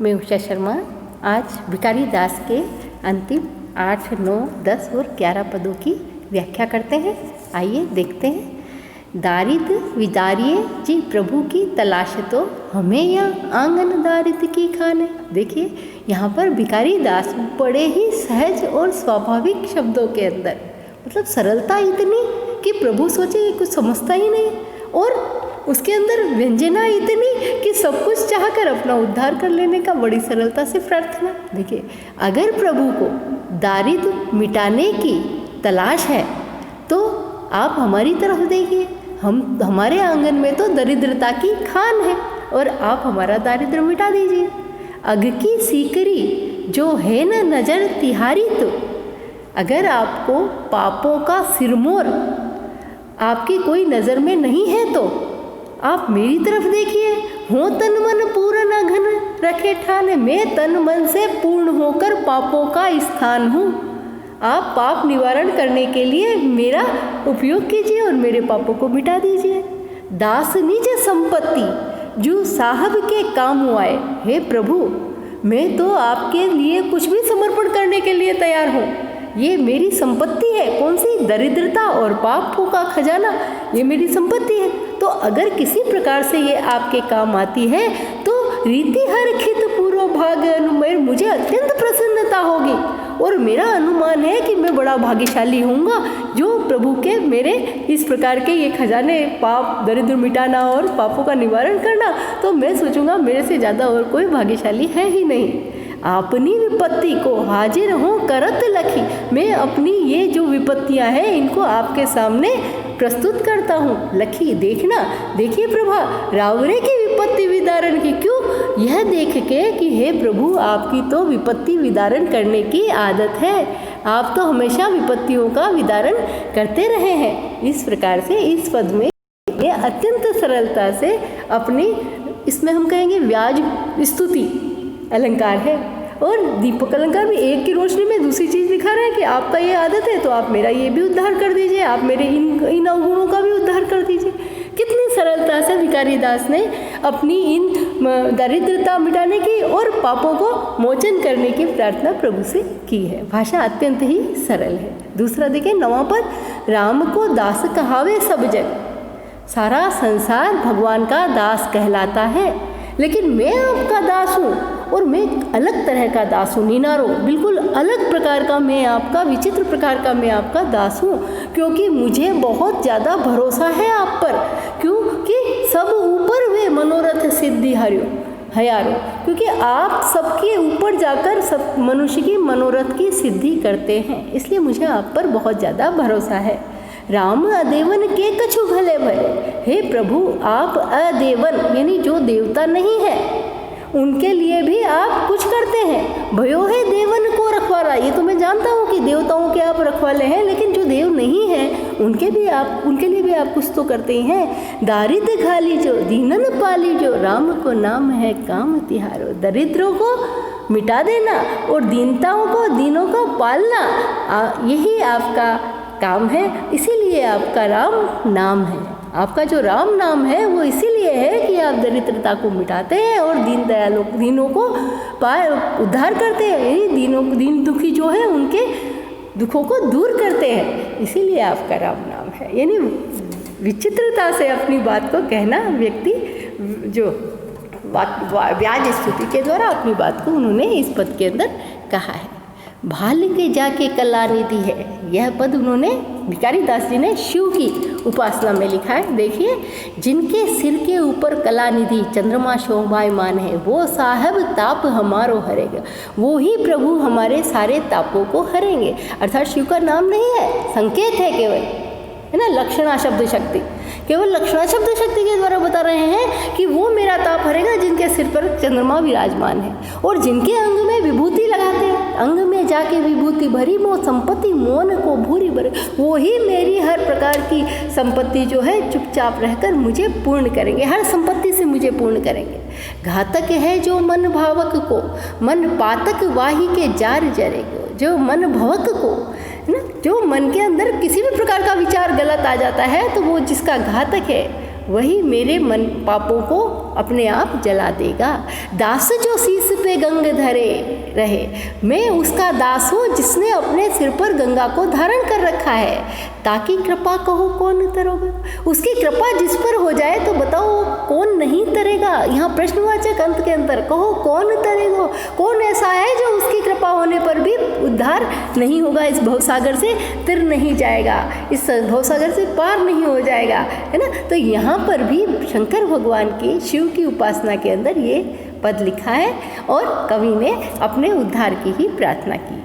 मैं उषा शर्मा आज भिखारी दास के अंतिम 8, 9, 10 और 11 पदों की व्याख्या करते हैं। आइए देखते हैं। दारिद विदारिये जी प्रभु की तलाश तो हमें या आंगन दारिद की खाने। देखिए यहाँ पर भिखारी दास बड़े ही सहज और स्वाभाविक शब्दों के अंदर, मतलब सरलता इतनी कि प्रभु सोचे ये कुछ समझता ही नहीं, और उसके अंदर व्यंजना इतनी कि सब कुछ चाहकर अपना उद्धार कर लेने का बड़ी सरलता से प्रार्थना। देखिए अगर प्रभु को दारिद मिटाने की तलाश है तो आप हमारी तरफ देखिए, हमारे आंगन में तो दरिद्रता की खान है और आप हमारा दारिद्र मिटा दीजिए। अग की सीकरी जो है न नजर तिहारी, तो अगर आपको पापों का सिरमौर आपकी कोई नज़र में नहीं है तो आप मेरी तरफ देखिए। हो तन मन पूर्ण घन रखे ठान, मैं तन मन से पूर्ण होकर पापों का स्थान हूँ। आप पाप निवारण करने के लिए मेरा उपयोग कीजिए और मेरे पापों को मिटा दीजिए। दास निज संपत्ति जो साहब के काम आए, हे प्रभु मैं तो आपके लिए कुछ भी समर्पण करने के लिए तैयार हूँ। ये मेरी संपत्ति है। कौन सी? दरिद्रता और पापों का खजाना, ये मेरी संपत्ति है। तो अगर किसी प्रकार से ये आपके काम आती है तो रीति हर खित पूर्व भाग अनुमेय मुझे अत्यंत प्रसन्नता होगी, और मेरा अनुमान है कि मैं बड़ा भाग्यशाली होऊंगा जो प्रभु के मेरे इस प्रकार के ये खजाने, पाप दरिद्र मिटाना और पापों का निवारण करना, तो मैं सोचूंगा मेरे से ज़्यादा और कोई भाग्यशाली है ही नहीं। अपनी विपत्ति को हाजिर हूँ करत लखी, मैं अपनी ये जो विपत्तियाँ हैं इनको आपके सामने प्रस्तुत करता हूँ। लखी देखना, देखिए प्रभा रावरे की विपत्ति विदारण की, क्यों? यह देख के कि हे प्रभु आपकी तो विपत्ति विदारण करने की आदत है, आप तो हमेशा विपत्तियों का विदारण करते रहे हैं। इस प्रकार से इस पद में ये अत्यंत सरलता से अपनी, इसमें हम कहेंगे व्याज स्तुति अलंकार है, और दीपक अलंकार भी एक की रोशनी में दूसरी चीज़ दिखा रहा है कि आपका ये आदत है तो आप मेरा ये भी उद्धार कर दीजिए, आप मेरे इन अवगुणों का भी उद्धार कर दीजिए। कितनी सरलता से भिखारी दास ने अपनी इन दरिद्रता मिटाने की और पापों को मोचन करने की प्रार्थना प्रभु से की है। भाषा अत्यंत ही सरल है। दूसरा देखिए 9वां पद, राम को दास कहावे सब जग, सारा संसार भगवान का दास कहलाता है, लेकिन मैं आपका दास हूँ और मैं अलग तरह का दास हूँ, निनारो बिल्कुल अलग प्रकार का, मैं आपका विचित्र प्रकार का मैं आपका दास हूँ, क्योंकि मुझे बहुत ज़्यादा भरोसा है आप पर। क्योंकि सब ऊपर वे मनोरथ सिद्धि हयारो, क्योंकि आप सबके ऊपर जाकर सब मनुष्य की मनोरथ की सिद्धि करते हैं, इसलिए मुझे आप पर बहुत ज़्यादा भरोसा है। राम अदेवन के कछु भले भले, हे प्रभु आप अदेवन यानी जो देवता नहीं है उनके लिए भी आप कुछ करते हैं। भयो है देवन को रखवाला, ये तो मैं जानता हूँ कि देवताओं के आप रखवाले हैं, लेकिन जो देव नहीं हैं उनके लिए भी आप कुछ तो करते ही हैं। दारिद्र घाली जो दीनन पाली जो, राम को नाम है काम तिहारो, दरिद्रों को मिटा देना और दीनों को पालना, यही आपका काम है, इसीलिए आपका राम नाम है। आपका जो राम नाम है वो इसीलिए है कि आप दरिद्रता को मिटाते हैं और दीनों को उद्धार करते हैं, दीन दुखी जो है उनके दुखों को दूर करते हैं, इसीलिए आपका राम नाम है। यानी विचित्रता से अपनी बात को कहना, व्यक्ति जो व्याज स्तुति के द्वारा अपनी बात को उन्होंने इस पद के अंदर कहा है। भाल के जाके कलानिधि है, यह पद उन्होंने भिखारी दास जी ने शिव की उपासना में लिखा है। देखिए जिनके सिर के ऊपर कलानिधि चंद्रमा शोभायमान है, वो साहब ताप हमारो हरेगा, वो ही प्रभु हमारे सारे तापों को हरेंगे। अर्थात शिव का नाम नहीं है, संकेत है केवल, है ना, लक्षणा शब्द शक्ति, केवल लक्षणा शब्द शक्ति के द्वारा बता रहे हैं कि वो मेरा ताप हरेगा जिनके सिर पर चंद्रमा विराजमान है और जिनके अंग में विभूति लगाते हैं। अंग में जाके विभूति भरी मो संपत्ति मोन को भूरी भरे, वो ही मेरी हर प्रकार की संपत्ति जो है चुपचाप रहकर मुझे पूर्ण करेंगे, हर संपत्ति से मुझे पूर्ण करेंगे। घातक है जो मन भावक को, मन पातक वाही के जार जरेगो, जो मन भवक को, है ना, जो मन के अंदर किसी भी प्रकार का विचार गलत आ जाता है तो वो जिसका घातक है वही मेरे मन पापों को अपने आप जला देगा। दास जो शीस पे गंग धरे रहे, मैं उसका दास हूँ जिसने अपने सिर पर गंगा को धारण कर रखा है, ताकि कृपा कहो कौन तरोगे। उसकी कृपा जिस पर हो जाए तो बताओ कौन नहीं तरेगा। यहाँ प्रश्नवाचक अंत के अंदर कहो कौन तरेगा, कौन ऐसा है जो उसकी कृपा होने पर भी उद्धार नहीं होगा, इस भवसागर से तिर नहीं जाएगा, इस भवसागर से पार नहीं हो जाएगा, है ना। तो यहाँ पर भी शंकर भगवान की शिव की उपासना के अंदर ये पद लिखा है और कवि ने अपने उद्धार की ही प्रार्थना की।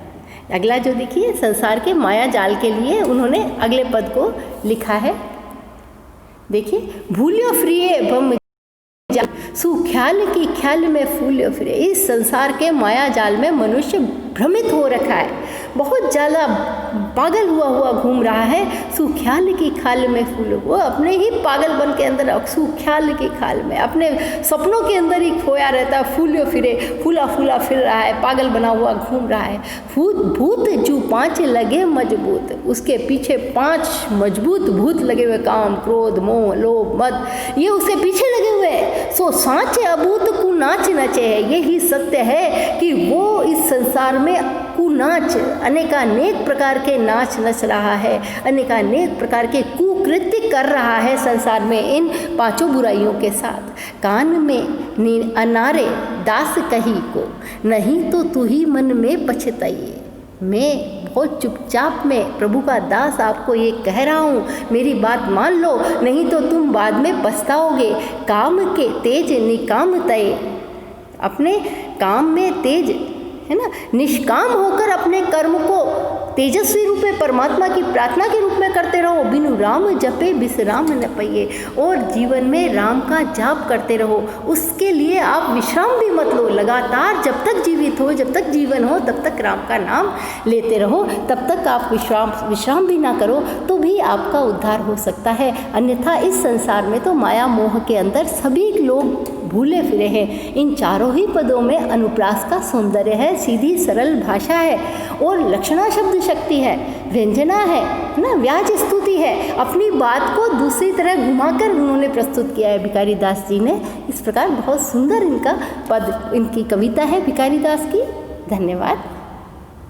अगला जो देखिए, संसार के माया जाल के लिए उन्होंने अगले पद को लिखा है। देखिए, भूल्यो फ्रिये भम सुख्याल की ख्याल में फूल्यो फिरे। इस संसार के माया जाल में मनुष्य भ्रमित हो रखा है, बहुत ज़्यादा पागल हुआ घूम रहा है। सुख्याल की खाल में फूल, वो अपने ही पागलपन के अंदर, सुख्याल की खाल में अपने सपनों के अंदर ही खोया रहता है। फूल्यो फिरे, फूला फूला फिर रहा है, पागल बना हुआ घूम रहा है। भूत जो 5 लगे मजबूत, उसके पीछे 5 मजबूत भूत लगे हुए, काम क्रोध मोह लोभ मद, ये उसके पीछे लगे हुए। सो सांचे अभूत कुनाच नचे है। यही सत्य है कि वो इस संसार में कुनाच, अनेकानेक प्रकार के नाच नच रहा है, अनेकानेक प्रकार के कुकृत्य कर रहा है संसार में इन 5 बुराइयों के साथ। कान में अनारे दास कही को, नहीं तो तू ही मन में पछताइए। मैं बहुत चुपचाप में प्रभु का दास आपको ये कह रहा हूँ, मेरी बात मान लो, नहीं तो तुम बाद में पछताओगे। काम के तेज निकाम तय, अपने काम में तेज, है ना, निष्काम होकर अपने कर्म को तेजस्वी रूप में परमात्मा की प्रार्थना के रूप में करते रहो। बिनु राम जपे विश्राम न पाइए, और जीवन में राम का जाप करते रहो। उसके लिए आप विश्राम भी मत लो, लगातार जब तक जीवित हो, जब तक जीवन हो, तब तक राम का नाम लेते रहो। तब तक आप विश्राम भी ना करो तो भी आपका उद्धार हो सकता है। अन्यथा इस संसार में तो माया मोह के अंदर सभी लोग भूले फिरे हैं। इन चारों ही पदों में अनुप्रास का सौंदर्य है, सीधी सरल भाषा है, और लक्षणा शब्द शक्ति है, व्यंजना है ना, व्याज स्तुति है। अपनी बात को दूसरी तरह घुमाकर उन्होंने प्रस्तुत किया है भिखारी दास जी ने। इस प्रकार बहुत सुंदर इनका पद, इनकी कविता है भिखारी दास की। धन्यवाद।